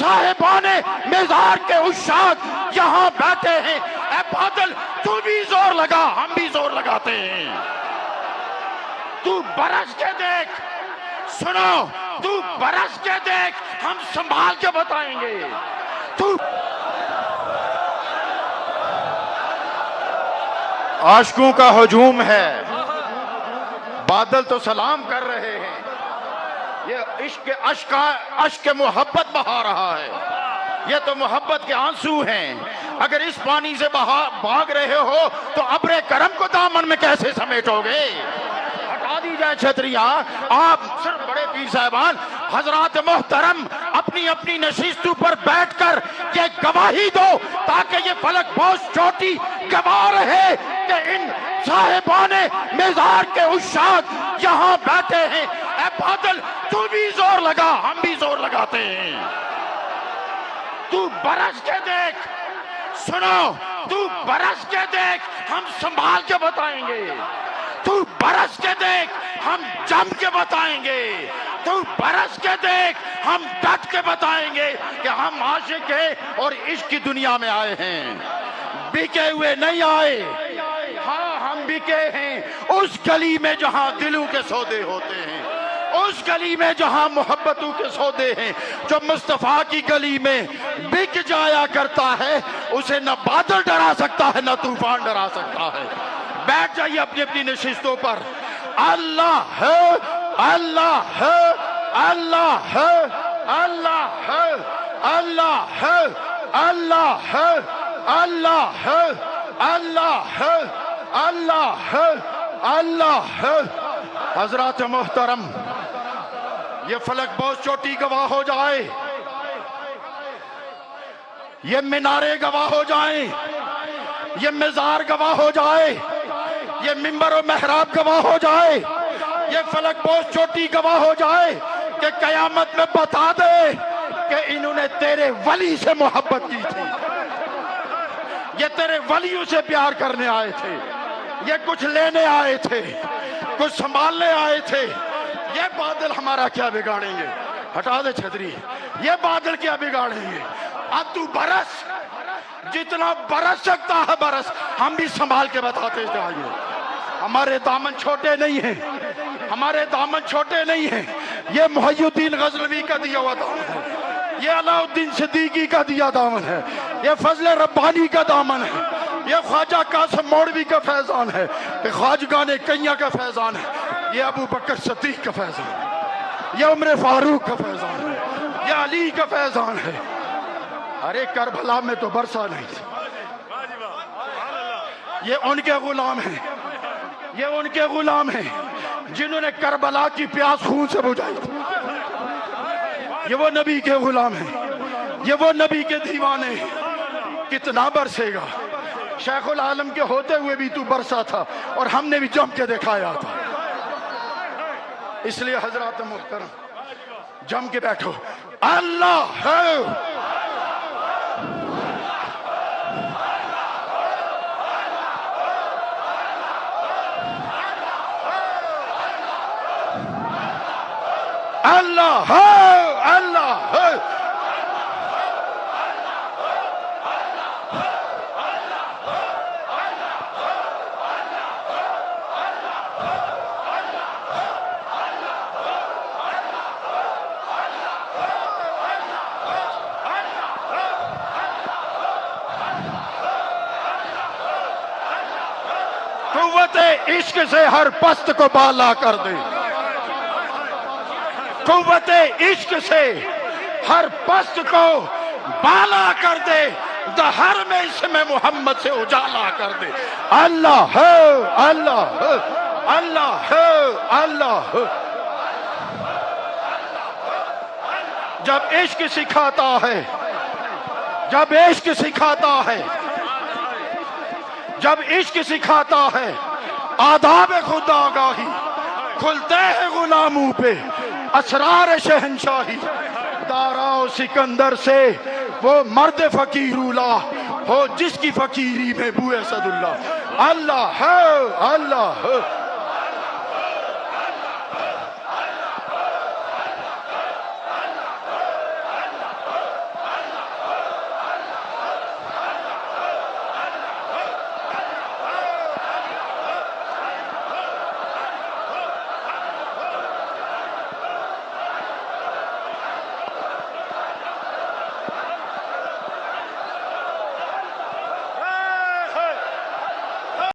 صاحبانے مزار کے عشاق یہاں بیٹھے ہیں۔ اے بادل تو بھی زور لگا، ہم بھی زور لگاتے ہیں۔ تو برس کے دیکھ، سنو، تو برس کے دیکھ، ہم سنبھال کے بتائیں گے۔ تو عاشقوں کا ہجوم ہے، بادل تو سلام کر رہے ہیں، یہ عشق محبت بہا رہا ہے، یہ تو محبت کے آنسو ہیں۔ اگر اس پانی سے بھاگ رہے ہو تو ابر کرم کو دامن میں کیسے سمیٹو گے؟ ہٹا دی جائے چھتریاں۔ آپ صرف بڑے پیر صاحبان حضرات محترم اپنی اپنی نشستوں پر بیٹھ کر یہ گواہی دو تاکہ یہ فلک بوس چوٹی گواہ رہے کہ ان صاحبان مزار کے عشاق یہاں بیٹھے ہیں۔ اے بادل تو بھی زور لگا، ہم بھی زور لگاتے ہیں۔ تو برس کے دیکھ، سنو، تو برس کے دیکھ، ہم سنبھال کے بتائیں گے۔ تو برس کے دیکھ، ہم جم کے بتائیں گے۔ تو برس کے دیکھ، ہم ڈٹ کے بتائیں گے کہ ہم عاشق ہیں اور عشق کی دنیا میں آئے ہیں، بکے ہوئے نہیں آئے۔ ہاں ہم بکے ہیں اس گلی میں جہاں دلوں کے سودے ہوتے ہیں، اس گلی میں جہاں محبتوں کے سودے ہیں۔ جو مصطفیٰ کی گلی میں بک جایا کرتا ہے اسے نہ بادل ڈرا سکتا ہے نہ طوفان ڈرا سکتا ہے۔ بیٹھ جائیے اپنی اپنی نشستوں پر۔ اللہ ہے، اللہ ہے، اللہ ہے، اللہ ہے، اللہ ہے، اللہ ہے، اللہ ہے، اللہ ہے، اللہ ہے، اللہ ہے۔ حضرات محترم، یہ فلک بوس چوٹی گواہ ہو جائے، یہ مینارے گواہ ہو جائیں، یہ مزار گواہ ہو جائے، یہ منبر و محراب گواہ ہو جائے، یہ فلک بوس چوٹی گواہ ہو جائے کہ قیامت میں بتا دے کہ انہوں نے تیرے ولی سے محبت کی تھی، یہ تیرے ولیوں سے پیار کرنے آئے تھے، یہ کچھ لینے آئے تھے، کچھ سنبھالنے آئے تھے۔ یہ بادل ہمارا کیا بگاڑیں گے؟ ہٹا دے چھتری، یہ بادل کیا بگاڑیں گے؟ اب تو برس، جتنا برس سکتا ہے برس، ہم بھی سنبھال کے بتاتے جائیں۔ ہمارے دامن چھوٹے نہیں ہیں، ہمارے دامن چھوٹے نہیں ہیں۔ یہ محی الدین غزنوی کا دیا ہوا دامن ہے، یہ علاء الدین صدیقی کا دیا دامن ہے، یہ فضل ربانی کا دامن ہے، یہ خواجہ قاسم موڑوی کا فیضان ہے، یہ خواجگان کئیاں کا فیضان ہے، یہ ابو بکر صدیق کا فیضان ہے، یہ عمر فاروق کا فیضان ہے، یہ علی کا فیضان ہے۔ ارے کربلا میں تو برسا نہیں تھی۔ یہ ان کے غلام ہیں، یہ ان کے غلام ہیں جنہوں نے کربلا کی پیاس خون سے بجھائی تھی۔ یہ وہ نبی کے غلام ہیں، یہ وہ نبی کے دیوانے ہیں۔ کتنا برسے گا؟ شیخ العالم کے ہوتے ہوئے بھی تو برسا تھا اور ہم نے بھی جم کے دکھایا تھا۔ اس لیے حضرات محترم جم کے بیٹھو۔ اللہ ہے، اللہ ہے، اللہ ہے۔ قوت عشق سے ہر پست کو بالا کر دے، قوت عشق سے ہر پست کو بالا کر دے، دہر میں اسم محمد سے اجالا کر دے۔ اللہ ہے، اللہ ہے، اللہ ہے، اللہ ہے۔ جب عشق سکھاتا ہے، جب عشق سکھاتا ہے، جب عشق سکھاتا ہے آداب خدا آگاہی، کھلتے ہیں غلاموں پہ اسرار شہنشاہی۔ دارا و سکندر سے وہ مرد فقیر اولا ہو جس کی فقیری میں بو اسد اللہ۔ اللہ ہے، اللہ ہے۔